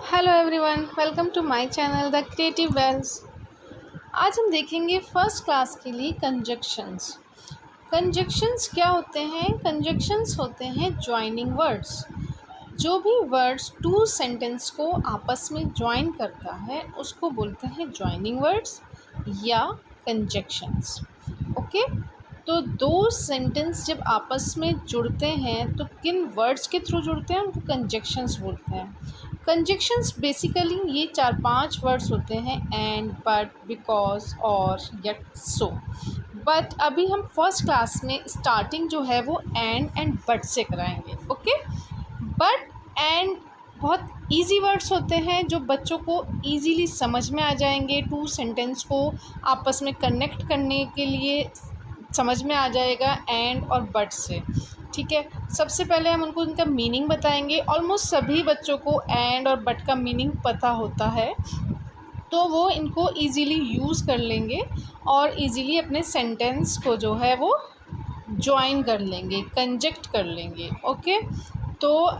Hello everyone, welcome to my channel the creative wells. आज हम देखेंगे फर्स्ट क्लास के लिए कंजक्शंस। कंजक्शंस क्या होते हैं? कंजक्शंस होते हैं जॉइनिंग वर्ड्स। जो भी वर्ड्स टू सेंटेंस को आपस में जॉइन करता है उसको बोलते हैं जॉइनिंग वर्ड्स या कंजक्शंस। ओके, तो दो सेंटेंस जब आपस में जुड़ते हैं तो किन वर्ड्स के थ्रू जुड़ते हैं उनको कंजक्शंस बोलते हैं। कंजक्शंस बेसिकली ये 4-5 वर्ड्स होते हैं, एंड, बट, बिकॉज, और, यट, सो। बट अभी हम फर्स्ट क्लास में स्टार्टिंग जो है वो एंड बट से कराएंगे। ओके, बट एंड बहुत इजी वर्ड्स होते हैं जो बच्चों को इजीली समझ में आ जाएंगे। टू सेंटेंस को आपस में कनेक्ट करने के लिए समझ में आ जाएगा एंड और बट से। ठीक है, सबसे पहले हम उनको उनका मीनिंग बताएंगे। ऑलमोस्ट सभी बच्चों को एंड और बट का मीनिंग पता होता है, तो वो इनको इजीली यूज़ कर लेंगे और इजीली अपने सेंटेंस को जो है वो जॉइन कर लेंगे, कंजक्ट कर लेंगे। ओके, तो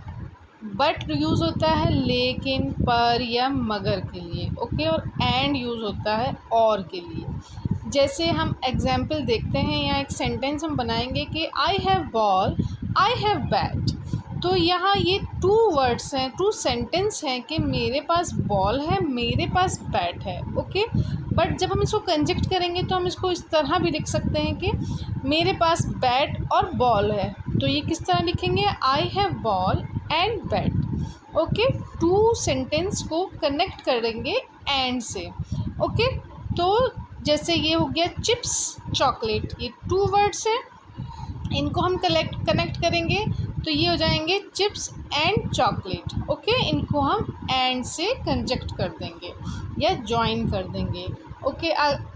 बट यूज़ होता है लेकिन, पर या मगर के लिए। ओके, और एंड यूज़ होता है और के लिए। जैसे हम एग्जाम्पल देखते हैं, यहाँ एक सेंटेंस हम बनाएंगे कि आई have ball, I have bat. तो यहाँ ये टू वर्ड्स हैं, टू सेंटेंस हैं कि मेरे पास बॉल है, मेरे पास बैट है। ओके, बट जब हम इसको कंजक्ट करेंगे तो हम इसको इस तरह भी लिख सकते हैं कि मेरे पास बैट और बॉल है। तो ये किस तरह लिखेंगे? I have ball and bat. Okay, two sentence को कनेक्ट करेंगे एंड से। ओके, तो जैसे ये हो गया चिप्स, चॉकलेट, ये टू वर्ड्स हैं, इनको हम कनेक्ट करेंगे तो ये हो जाएंगे चिप्स एंड चॉकलेट। ओके, इनको हम एंड से कंजक्ट कर देंगे या जॉइन कर देंगे। ओके,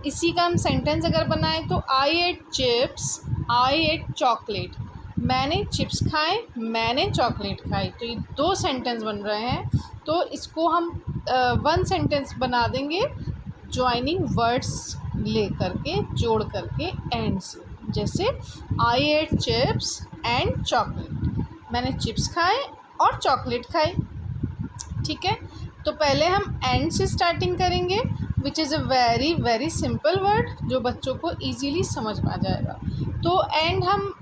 इसी का हम सेंटेंस अगर बनाएं तो आई एट चिप्स, आई एट चॉकलेट। मैंने चिप्स खाए, मैंने चॉकलेट खाई। तो ये दो सेंटेंस बन रहे हैं, तो इसको हम वन सेंटेंस बना देंगे जॉइनिंग वर्ड्स ले करके, जोड़ करके एंड से। जैसे आई एट चिप्स एंड चॉकलेट, मैंने चिप्स खाए और चॉकलेट खाई। ठीक है, तो पहले हम एंड से स्टार्टिंग करेंगे, which is a very very simple word जो बच्चों को इजीली समझ में आ जाएगा। तो एंड हम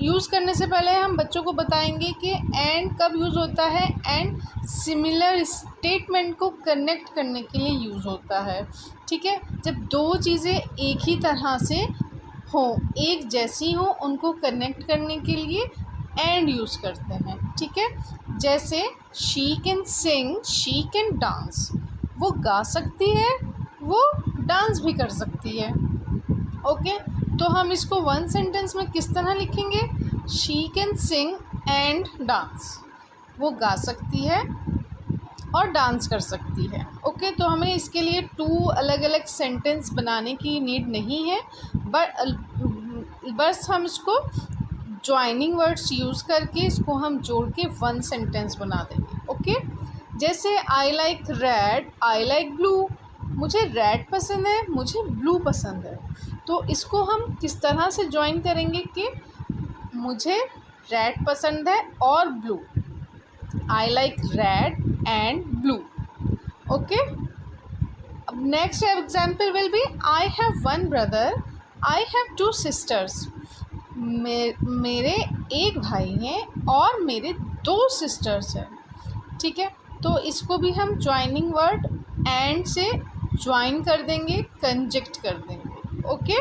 यूज़ करने से पहले हम बच्चों को बताएंगे कि एंड कब यूज़ होता है। एंड सिमिलर स्टेटमेंट को कनेक्ट करने के लिए यूज़ होता है। ठीक है, जब दो चीज़ें एक ही तरह से हों, एक जैसी हों, उनको कनेक्ट करने के लिए एंड यूज़ करते हैं। ठीक है, जैसे she can sing, she can dance. वो गा सकती है, वो डांस भी कर सकती है। ओके, तो हम इसको वन सेंटेंस में किस तरह लिखेंगे? She can sing and dance. वो गा सकती है और डांस कर सकती है। ओके, तो हमें इसके लिए टू अलग अलग सेंटेंस बनाने की नीड नहीं है, बस हम इसको जॉइनिंग वर्ड्स यूज़ करके इसको हम जोड़ के वन सेंटेंस बना देंगे। ओके, जैसे आई like red, I like blue. मुझे रेड पसंद है, मुझे ब्लू पसंद है। तो इसको हम किस तरह से जॉइन करेंगे कि मुझे रेड पसंद है और blue. I like red and blue. Okay, अब next example will be I have one brother, I have two sisters. मेरे एक भाई हैं और मेरे दो सिस्टर्स हैं। ठीक है, तो इसको भी हम जॉइनिंग वर्ड एंड से ज्वाइन कर देंगे, कंजक्ट कर देंगे। ओके,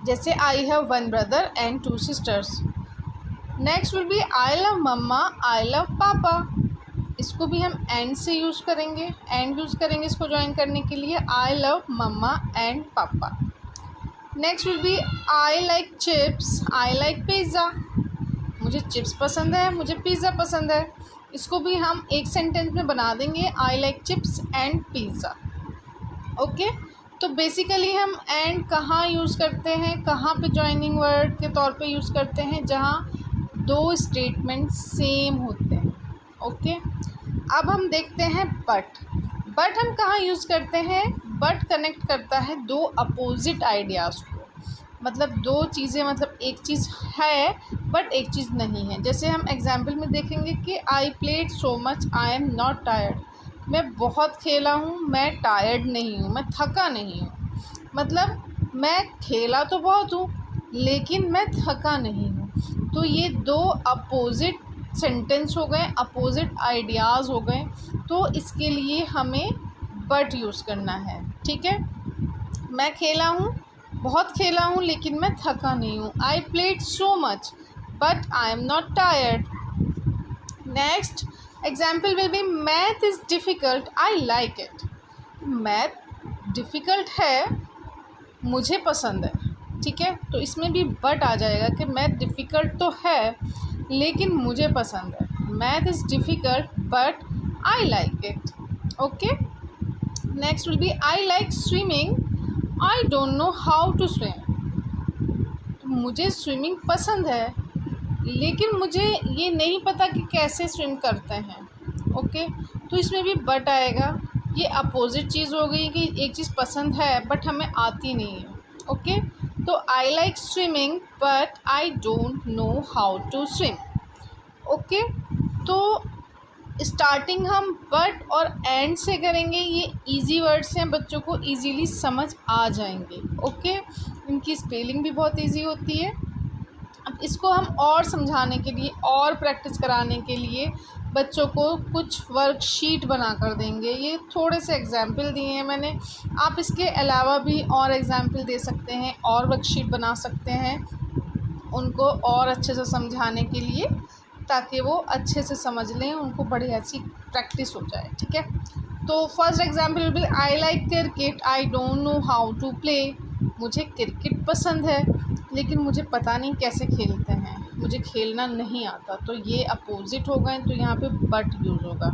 जैसे I have one brother and two sisters. Next will be I love mama, I love papa. इसको भी हम एंड से यूज़ करेंगे, एंड यूज़ करेंगे इसको ज्वाइन करने के लिए। I love mama and papa. Next will be I like chips, I like pizza. मुझे चिप्स पसंद है, मुझे पिज़्ज़ा पसंद है। इसको भी हम एक सेंटेंस में बना देंगे, आई like chips and pizza. Okay, तो बेसिकली हम एंड कहाँ यूज़ करते हैं, कहाँ पे जॉइनिंग वर्ड के तौर पे यूज़ करते हैं? जहाँ दो स्टेटमेंट सेम होते हैं। ओके, अब हम देखते हैं बट। बट हम कहाँ यूज़ करते हैं? बट कनेक्ट करता है दो अपोजिट आइडियाज़ को। मतलब दो चीज़ें, मतलब एक चीज़ है बट एक चीज़ नहीं है। जैसे हम एग्जाम्पल में देखेंगे कि I played so much I am not tired, मैं बहुत खेला हूँ, मैं टायर्ड नहीं हूँ, मैं थका नहीं हूँ। मतलब मैं खेला तो बहुत हूँ लेकिन मैं थका नहीं हूँ। तो ये दो अपोजिट सेंटेंस हो गए, अपोजिट आइडियाज़ हो गए। तो इसके लिए हमें बट यूज़ करना है, ठीक है। मैं खेला हूँ, बहुत खेला हूँ लेकिन मैं थका नहीं हूँ। I played so much but I am not tired. Next example will B math is difficult I like it. Math difficult है, मुझे पसंद है, ठीक है। तो इसमें भी बट आ जाएगा कि मैथ डिफ़िकल्ट तो है लेकिन मुझे पसंद है। Math is difficult but I like it. Okay, next will be I like swimming I don't know how to swim. मुझे स्विमिंग पसंद है लेकिन मुझे ये नहीं पता कि कैसे स्विम करते हैं। ओके, तो इसमें भी बट आएगा। ये अपोजिट चीज़ हो गई कि एक चीज़ पसंद है बट हमें आती नहीं है। ओके, तो I like swimming but I don't know how to swim. Okay, तो स्टार्टिंग हम बट और एंड से करेंगे। ये इजी वर्ड्स हैं, बच्चों को इजीली समझ आ जाएंगे। ओके, इनकी स्पेलिंग भी बहुत इजी होती है। अब इसको हम और समझाने के लिए और प्रैक्टिस कराने के लिए बच्चों को कुछ वर्कशीट बना कर देंगे। ये थोड़े से एग्जाम्पल दिए हैं मैंने, आप इसके अलावा भी और एग्जाम्पल दे सकते हैं और वर्कशीट बना सकते हैं उनको और अच्छे से समझाने के लिए, ताकि वो अच्छे से समझ लें, उनको बड़ी अच्छी प्रैक्टिस हो जाए, ठीक है। तो first example will be I like cricket I don't know how to play. मुझे क्रिकेट पसंद है लेकिन मुझे पता नहीं कैसे खेलते हैं, मुझे खेलना नहीं आता। तो ये अपोजिट हो गए, तो यहाँ पे बट यूज़ होगा।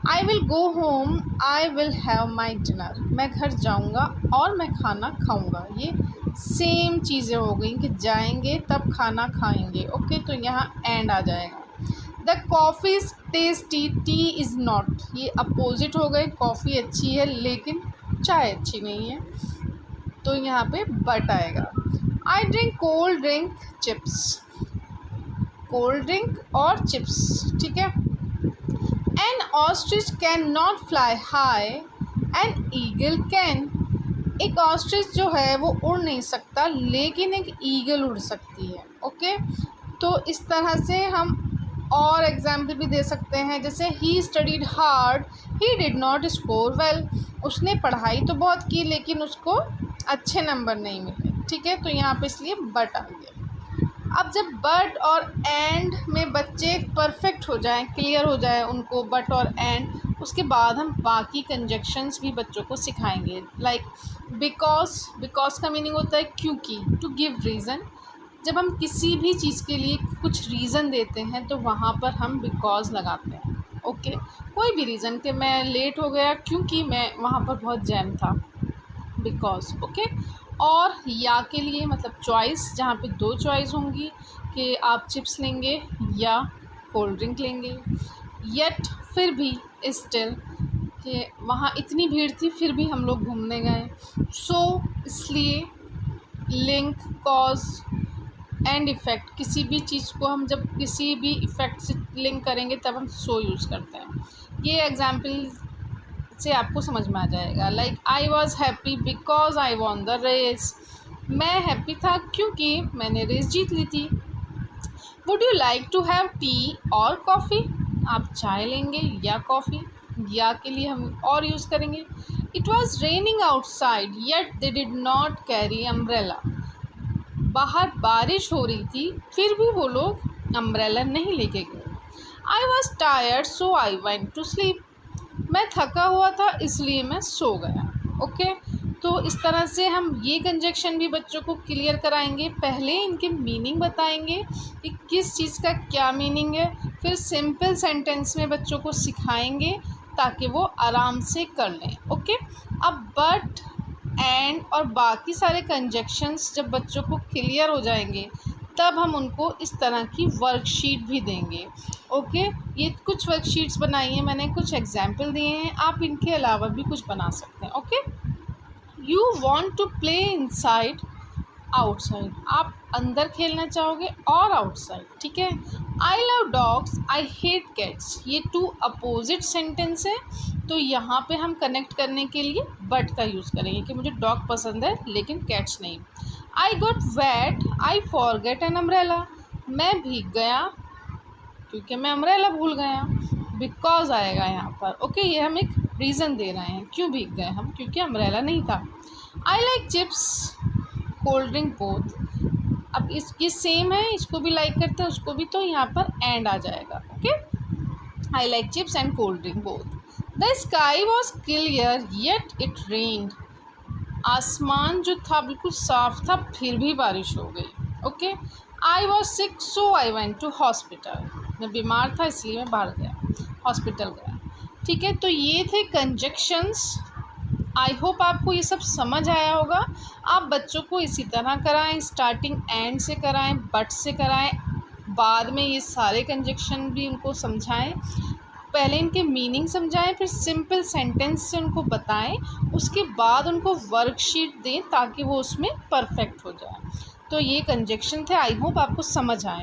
I will go home I will have my dinner. मैं घर जाऊँगा और मैं खाना खाऊँगा। ये सेम चीज़ें हो गई कि जाएंगे तब खाना खाएंगे। ओके, तो यहाँ एंड आ जाएगा। The coffee is tasty T is not. ये अपोजिट हो गए, कॉफ़ी अच्छी है लेकिन चाय अच्छी नहीं है, तो यहाँ पे बट आएगा। I drink cold drink chips. Cold drink और चिप्स, ठीक है। N ostrich can not fly high an eagle can. एक ऑस्ट्रिच जो है वो उड़ नहीं सकता लेकिन एक ईगल उड़ सकती है। ओके, तो इस तरह से हम और एग्जाम्पल भी दे सकते हैं। जैसे he studied hard he did not score well. उसने पढ़ाई तो बहुत की लेकिन उसको अच्छे नंबर नहीं मिले, ठीक है। तो यहाँ पे इसलिए बट आ गया। अब जब बट और एंड में बच्चे परफेक्ट हो जाएं, क्लियर हो जाए उनको बट और एंड, उसके बाद हम बाकी कंजक्शंस भी बच्चों को सिखाएंगे। लाइक बिकॉज, बिकॉज का मीनिंग होता है क्योंकि, टू गिव रीज़न। जब हम किसी भी चीज़ के लिए कुछ रीज़न देते हैं तो वहाँ पर हम बिकॉज लगाते हैं। ओके, कोई भी रीज़न कि मैं लेट हो गया क्योंकि मैं वहाँ पर बहुत जैम था, बिकॉज। ओके, और या के लिए मतलब चॉइस, जहाँ पे दो चॉइस होंगी कि आप चिप्स लेंगे या कोल्ड ड्रिंक लेंगे। येट, फिर भी, स्टिल, कि वहाँ इतनी भीड़ थी फिर भी हम लोग घूमने गए। सो, इसलिए। लिंक, कॉज एंड इफ़ेक्ट, किसी भी चीज़ को हम जब किसी भी इफ़ेक्ट से लिंक करेंगे तब हम सो यूज़ करते हैं। ये एग्जाम्पल से आपको समझ में आ जाएगा। Like I was happy because I won the race. मैं हैप्पी था क्योंकि मैंने रेस जीत ली थी। Would you like to have tea और कॉफ़ी। आप चाय लेंगे या कॉफ़ी, या के लिए हम और यूज़ करेंगे। It was raining outside yet they did not carry umbrella. बाहर बारिश हो रही थी फिर भी वो लोग अम्ब्रेला नहीं लेके गए। I was tired so I went to sleep. मैं थका हुआ था इसलिए मैं सो गया। ओके, तो इस तरह से हम ये कंजक्शन भी बच्चों को क्लियर कराएंगे। पहले इनके मीनिंग बताएंगे कि किस चीज़ का क्या मीनिंग है, फिर सिंपल सेंटेंस में बच्चों को सिखाएंगे ताकि वो आराम से कर लें। ओके, अब बट, एंड और बाकी सारे कंजक्शंस जब बच्चों को क्लियर हो जाएंगे तब हम उनको इस तरह की वर्कशीट भी देंगे। ओके, ये कुछ वर्कशीट्स बनाई हैं मैंने, कुछ एग्जाम्पल दिए हैं, आप इनके अलावा भी कुछ बना सकते हैं। Okay, you want to play inside outside, आप अंदर खेलना चाहोगे और आउटसाइड, ठीक है। I love dogs, I hate cats, ये 2 अपोजिट सेंटेंस है, तो यहाँ पे हम कनेक्ट करने के लिए बट का यूज़ करेंगे कि मुझे डॉग पसंद है लेकिन कैट्स नहीं। I got wet, I forget an umbrella, मैं भीग गया क्योंकि मैं अम्ब्रेला भूल गया, बिकॉज आएगा यहाँ पर, ओके। ये हम एक रीज़न दे रहे हैं क्यों भीग गए हम, क्योंकि अम्ब्रेला नहीं था। आई like chips, cold drink both, अब ये सेम है, इसको भी लाइक करते हैं उसको भी, तो यहाँ पर एंड आ जाएगा, okay. I like chips and cold drink both. The sky was clear yet it रेन्ड, आसमान जो था बिल्कुल साफ था फिर भी बारिश हो गई, okay. I was sick so I went to hospital, मैं बीमार था इसलिए मैं बाहर गया, हॉस्पिटल गया, ठीक है। तो ये थे कंजक्शंस। आई होप आपको ये सब समझ आया होगा। आप बच्चों को इसी तरह कराएं, स्टार्टिंग एंड से कराएं, बट से कराएं, बाद में ये सारे कंजक्शन भी उनको समझाएं, पहले इनके मीनिंग समझाएं, फिर सिंपल सेंटेंस से उनको बताएं, उसके बाद उनको वर्कशीट दें ताकि वो उसमें परफेक्ट हो जाए। तो ये कंजक्शन थे, आई होप आपको समझ आए।